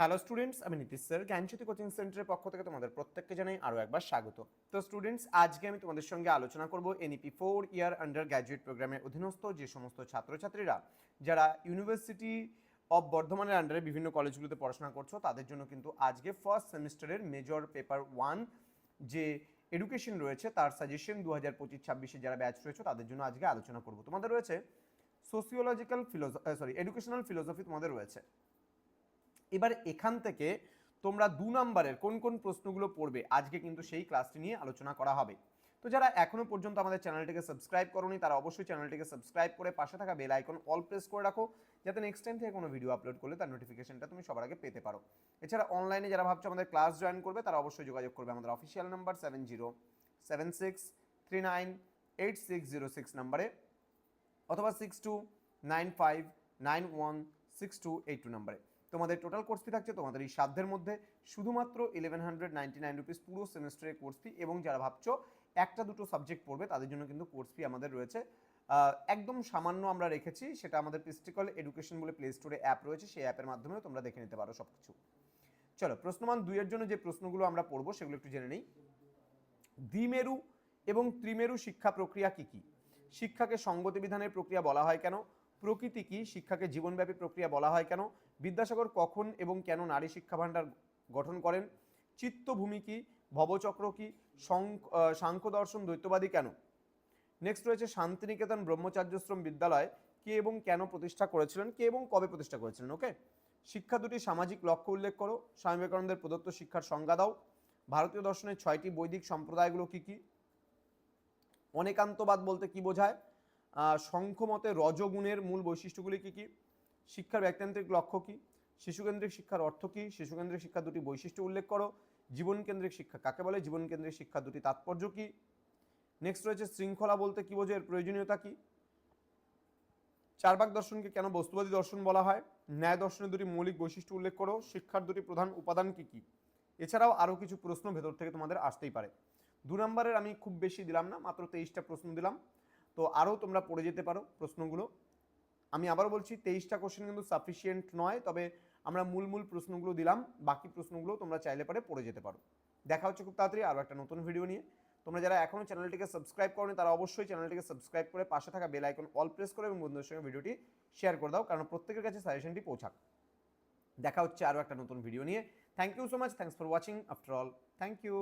Hello students, আমি Nitish sir জ্ঞানজ্যোতি coaching সেন্টারের পক্ষ থেকে তোমাদের প্রত্যেককে জানাই আরও একবার স্বাগত। তো স্টুডেন্টস, আজকে আমি তোমাদের সঙ্গে আলোচনা করব এনইপি 4 ইয়ার আন্ডার গ্র্যাজুয়েট প্রোগ্রামের অধীনস্থ যে সমস্ত ছাত্রছাত্রীরা যারা ইউনিভার্সিটি অফ বর্ধমানের আন্ডারে বিভিন্ন কলেজগুলোতে পড়াশোনা করছো তাদের জন্য কিন্তু আজকে ফার্স্ট সেমিস্টারের মেজর পেপার 1 যে এডুকেশন রয়েছে তার সাজেশন 2025-26 যারা ব্যাচ রয়েছে তাদের জন্য আজকে আলোচনা করব। তোমাদের রয়েছে সোসিওলজিক্যাল এডুকেশনাল ফিলোসফি তোমাদের রয়েছে। এবার এখান থেকে তোমরা 2 নম্বরের কোন কোন প্রশ্নগুলো পড়বে আজকে কিন্তু সেই ক্লাসটি নিয়ে আলোচনা করা হবে। তো যারা এখনো পর্যন্ত আমাদের চ্যানেলটিকে সাবস্ক্রাইব করোনি তারা অবশ্যই চ্যানেলটিকে সাবস্ক্রাইব করে পাশে থাকা বেল আইকন অল প্রেস করে রাখো, যাতে নেক্সট টাইম থেকে কোনো ভিডিও আপলোড করলে তার নোটিফিকেশনটা তুমি সবার আগে পেতে পারো। এছাড়া অনলাইনে যারা ভাবছো আমাদের ক্লাস জয়েন করবে তারা অবশ্যই যোগাযোগ করবে আমাদের অফিসিয়াল নাম্বার 7076398606 নাম্বারে অথবা 6295916282 নাম্বারে। তোমাদের টোটাল কোর্স ফি থাকছে তোমাদের এই সাধ্যের মধ্যে শুধুমাত্র 1199 রুপিস পুরো সেমিস্টারের কোর্স ফি। এবং যারা ভাবছো একটা দুটো সাবজেক্ট পড়বে তাদের জন্য কিন্তু কোর্স ফি আমাদের রয়েছে একদম সামান্য আমরা রেখেছি, সেটা আমাদের পিস্টিকল এডুকেশন বলে প্লে স্টোরে অ্যাপ রয়েছে, সেই অ্যাপের মাধ্যমেও তোমরা দেখে নিতে পারো সব কিছু। চলো প্রশ্নমান 2-এর জন্য যে প্রশ্নগুলো আমরা পড়বো সেগুলো একটু জেনে নেই। দ্বিমেরু এবং ত্রিমেরু শিক্ষা প্রক্রিয়া কি কি? শিক্ষাকে সঙ্গতি বিধানের প্রক্রিয়া বলা হয় কেন? প্রকৃতি কি? শিক্ষাকে জীবনব্যাপী প্রক্রিয়া বলা হয় কেন? বিদ্যাসাগর কখন এবং কেন নারী শিক্ষা ভাণ্ডার গঠন করেন? চিত্তভূমি কি? ভবচক্র কি? সাংখ্য দর্শন দ্বৈতবাদী কেন? নেক্সট রয়েছে শান্তিনিকেতন ব্রহ্মচার্যশ্রম বিদ্যালয় কে এবং কেন প্রতিষ্ঠা করেছিলেন, কে এবং কবে প্রতিষ্ঠা করেছিলেন। ওকে। শিক্ষা দুটি সামাজিক লক্ষ্য উল্লেখ করো। স্বামী বিবেকানন্দের প্রদত্ত শিক্ষার সংজ্ঞা দাও। ভারতীয় দর্শনের 6টি বৈদিক সম্প্রদায়গুলো কি কি? অনেকান্তবাদ বলতে কি বোঝায়? সংখ্যমতে রজগুণের মূল বৈশিষ্ট্যগুলি কি কি? শিক্ষার ব্যক্তিকেন্দ্রিক লক্ষ্য কি? শিশুকেন্দ্রিক শিক্ষার অর্থ কি? শিশুকেন্দ্রিক শিক্ষার দুটি বৈশিষ্ট্য উল্লেখ করো। জীবনকেন্দ্রিক শিক্ষা কাকে বলে? জীবনকেন্দ্রিক শিক্ষার দুটি তাৎপর্য কি? নেক্সট রয়েছে শৃঙ্খলা বলতে কি বোঝে, এর প্রয়োজনীয়তা কি? চারবাক দর্শনকে কেন বস্তুবাদী দর্শন বলা হয়? ন্যায় দর্শনের দুটি মৌলিক বৈশিষ্ট্য উল্লেখ করো। শিক্ষার দুটি প্রধান উপাদান কি কি? এছাড়াও আরও কিছু প্রশ্ন ভেতর থেকে তোমাদের আসতেই পারে। 2 নম্বরের আমি খুব বেশি দিলাম না, মাত্র 23টা প্রশ্ন দিলাম, তো আরও তোমরা পড়ে যেতে পারো প্রশ্নগুলো। আমি আবারও বলছি 23টা কোশ্চেন কিন্তু সাফিসিয়েন্ট নয়, তবে আমরা মূল প্রশ্নগুলো দিলাম, বাকি প্রশ্নগুলো তোমরা চাইলে পারে পড়ে যেতে পারো। দেখা হচ্ছে খুব তাড়াতাড়ি আরও একটা নতুন ভিডিও নিয়ে। তোমরা যারা এখনও চ্যানেলটিকে সাবস্ক্রাইব করোনি তারা অবশ্যই চ্যানেলটিকে সাবস্ক্রাইব করে পাশে থাকা বেল আইকন অল প্রেস করে এবং বন্ধুদের সঙ্গে ভিডিওটি শেয়ার করে দাও, কারণ প্রত্যেকের কাছে সাজেশনটি পৌঁছাক। দেখা হচ্ছে আরও একটা নতুন ভিডিও নিয়ে। Thank you so much, thanks for watching after all, thank you.